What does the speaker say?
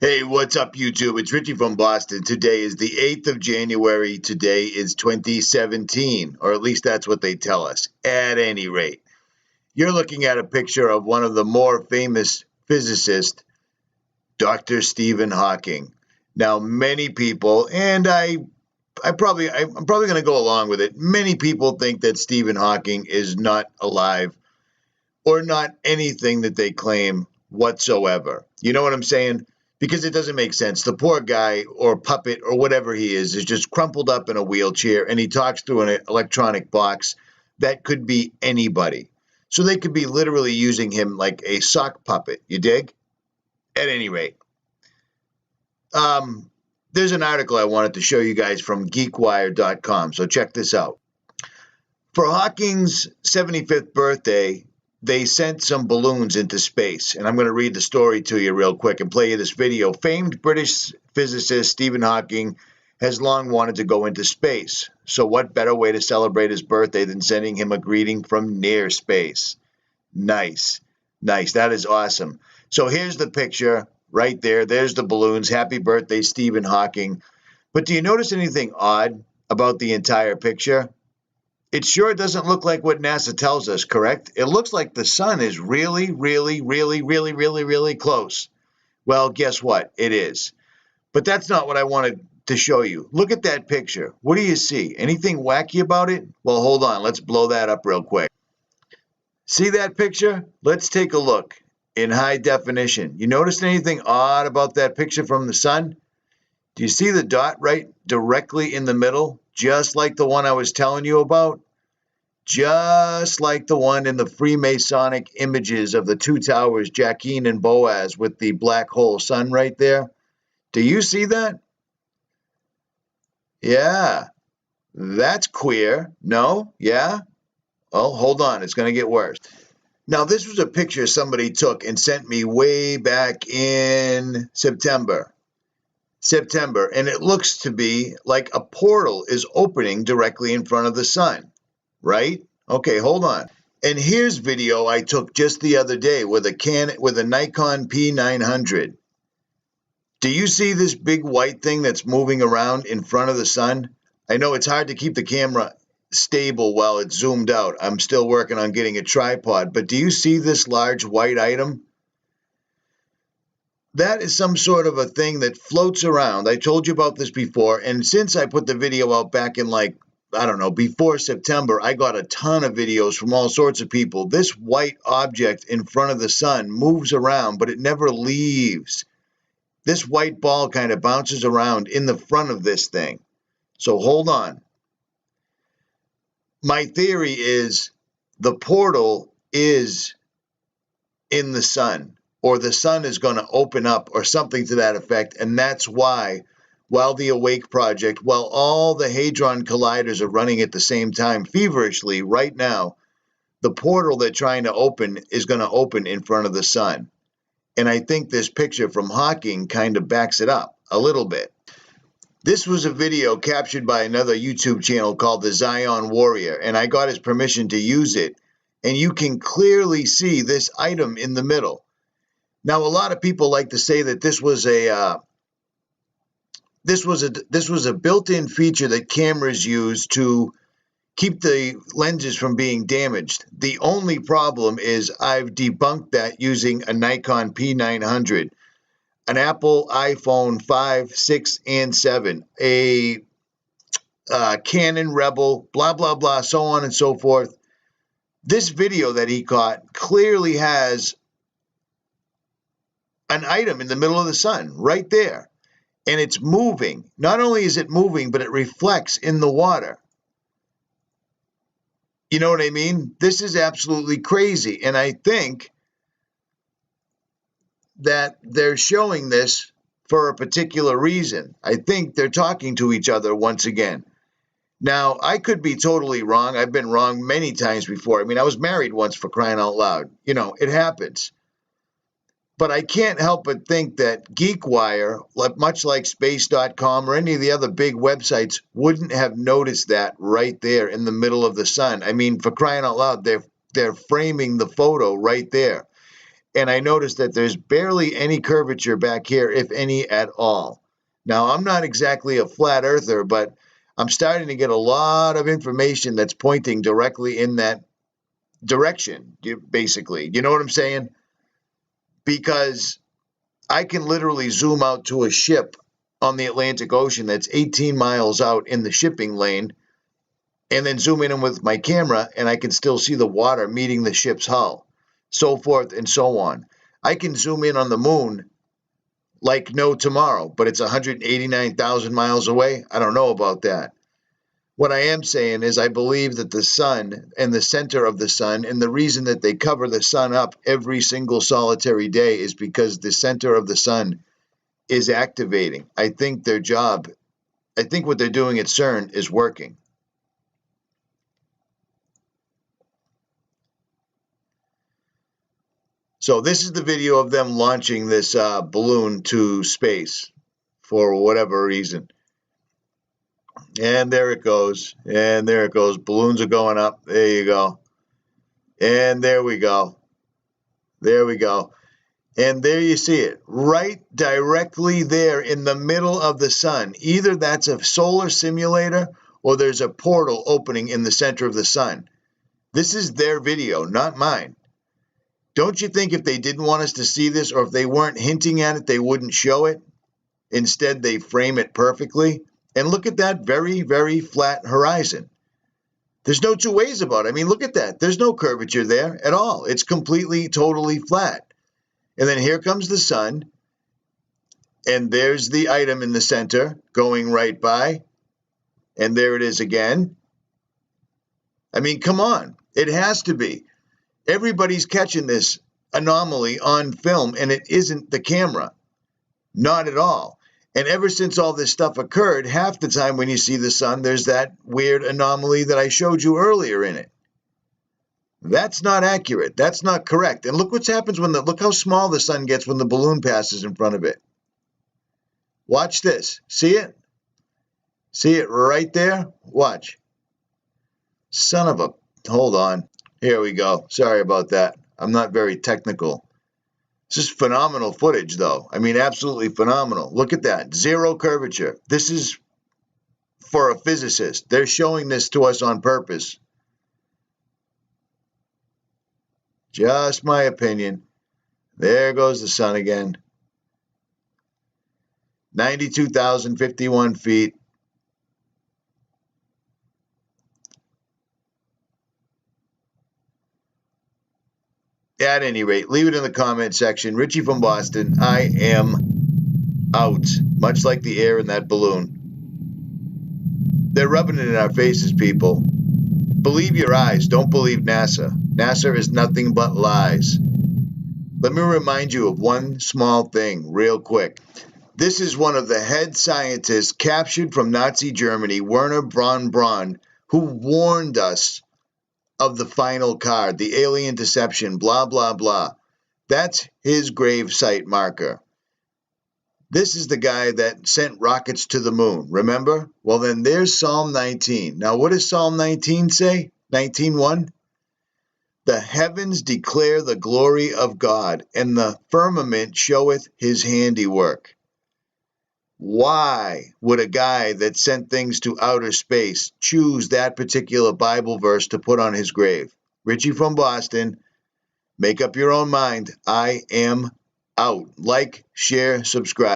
Hey, what's up, YouTube? It's Richie from Boston. Today is the 8th of January. Today is 2017, or at least that's what they tell us. At any rate, you're looking at a picture of one of the more famous physicists, Dr. Stephen Hawking. Now, many people, and I'm probably going to go along with it. Many people think that Stephen Hawking is not alive or not anything that they claim whatsoever. You know what I'm saying? Because it doesn't make sense. The poor guy or puppet or whatever he is just crumpled up in a wheelchair, and he talks through an electronic box that could be anybody. So they could be literally using him like a sock puppet. You dig? At any rate, there's an article I wanted to show you guys from geekwire.com. So check this out. For Hawking's 75th birthday, they sent some balloons into space, and I'm going to read the story to you real quick and play you this video. Famed British physicist Stephen Hawking has long wanted to go into space, so what better way to celebrate his birthday than sending him a greeting from near space? Nice. That is awesome. So here's the picture right there. There's the balloons. Happy birthday, Stephen Hawking. But do you notice anything odd about the entire picture? It sure doesn't look like what NASA tells us, correct? It looks like the sun is really close. Well, guess what? It is. But that's not what I wanted to show you. Look at that picture. What do you see? Anything wacky about it? Well, hold on. Let's blow that up real quick. See that picture? Let's take a look in high definition. You notice anything odd about that picture from the sun? Do you see the dot right directly in the middle? Just like the one I was telling you about? Just like the one in the Freemasonic images of the two towers, Jachin and Boaz, with the black hole sun right there. Do you see that? Yeah, that's queer. No? Yeah? Well, hold on. It's going to get worse. Now, this was a picture somebody took and sent me way back in September, and it looks to be like a portal is opening directly in front of the sun, right? Okay, hold on. And here's video I took just the other day with a Nikon P900. Do you see this big white thing that's moving around in front of the sun? I know it's hard to keep the camera stable while it's zoomed out. I'm still working on getting a tripod, but do you see this large white item? That is some sort of a thing that floats around. I told you about this before, and since I put the video out back in before September, I got a ton of videos from all sorts of people. This white object in front of the sun moves around, but it never leaves. This white ball kind of bounces around in the front of this thing. So hold on. My theory is the portal is in the sun, or the sun is going to open up, or something to that effect, and that's why, while the Awake Project, while all the Hadron Colliders are running at the same time feverishly right now, the portal they're trying to open is going to open in front of the sun. And I think this picture from Hawking kind of backs it up a little bit. This was a video captured by another YouTube channel called the Zion Warrior, and I got his permission to use it, and you can clearly see this item in the middle. Now, a lot of people like to say that this was a built-in feature that cameras use to keep the lenses from being damaged. The only problem is I've debunked that using a Nikon P900, an Apple iPhone 5, 6, and 7, a Canon Rebel, blah, blah, blah, so on and so forth. This video that he caught clearly has an item in the middle of the sun right there, and it's moving. Not only is it moving, but it reflects in the water. You know what I mean? This is absolutely crazy, and I think that they're showing this for a particular reason. I think they're talking to each other once again. Now, I could be totally wrong. I've been wrong many times before. I mean, I was married once, for crying out loud. You know, it happens. But I can't help but think that GeekWire, much like Space.com or any of the other big websites, wouldn't have noticed that right there in the middle of the sun. I mean, for crying out loud, they're framing the photo right there. And I noticed that there's barely any curvature back here, if any at all. Now, I'm not exactly a flat earther, but I'm starting to get a lot of information that's pointing directly in that direction, basically. You know what I'm saying? Because I can literally zoom out to a ship on the Atlantic Ocean that's 18 miles out in the shipping lane, and then zoom in with my camera, and I can still see the water meeting the ship's hull, so forth and so on. I can zoom in on the moon like no tomorrow, but it's 189,000 miles away. I don't know about that. What I am saying is I believe that the sun and the center of the sun, and the reason that they cover the sun up every single solitary day is because the center of the sun is activating. I think their job, I think what they're doing at CERN is working. So this is the video of them launching this balloon to space for whatever reason. And there it goes. And there it goes. Balloons are going up. There you go. And there we go. There we go. And there you see it, right directly there in the middle of the sun. Either that's a solar simulator or there's a portal opening in the center of the sun. This is their video, not mine. Don't you think if they didn't want us to see this, or if they weren't hinting at it, they wouldn't show it? Instead, they frame it perfectly. And look at that very, very flat horizon. There's no two ways about it. I mean, look at that. There's no curvature there at all. It's completely, totally flat. And then here comes the sun. And there's the item in the center going right by. And there it is again. I mean, come on. It has to be. Everybody's catching this anomaly on film, and it isn't the camera. Not at all. And ever since all this stuff occurred, half the time when you see the sun, there's that weird anomaly that I showed you earlier in it. That's not accurate. That's not correct. And look what happens when look how small the sun gets when the balloon passes in front of it. Watch this. See it? See it right there? Watch. Son of a... Hold on. Here we go. Sorry about that. I'm not very technical. This is phenomenal footage, though. I mean, absolutely phenomenal. Look at that. Zero curvature. This is for a physicist. They're showing this to us on purpose. Just my opinion. There goes the sun again. 92,051 feet. At any rate, leave it in the comment section. Richie from Boston, I am out. Much like the air in that balloon. They're rubbing it in our faces, people. Believe your eyes. Don't believe NASA. NASA is nothing but lies. Let me remind you of one small thing real quick. This is one of the head scientists captured from Nazi Germany, Werner Braun, who warned us of the final card, the alien deception, blah, blah, blah. That's his grave site marker. This is the guy that sent rockets to the moon, remember? Well, then there's Psalm 19. Now, what does Psalm 19 say? 19:1? The heavens declare the glory of God, and the firmament showeth his handiwork. Why would a guy that sent things to outer space choose that particular Bible verse to put on his grave? Richie from Boston, make up your own mind. I am out. Like, share, subscribe.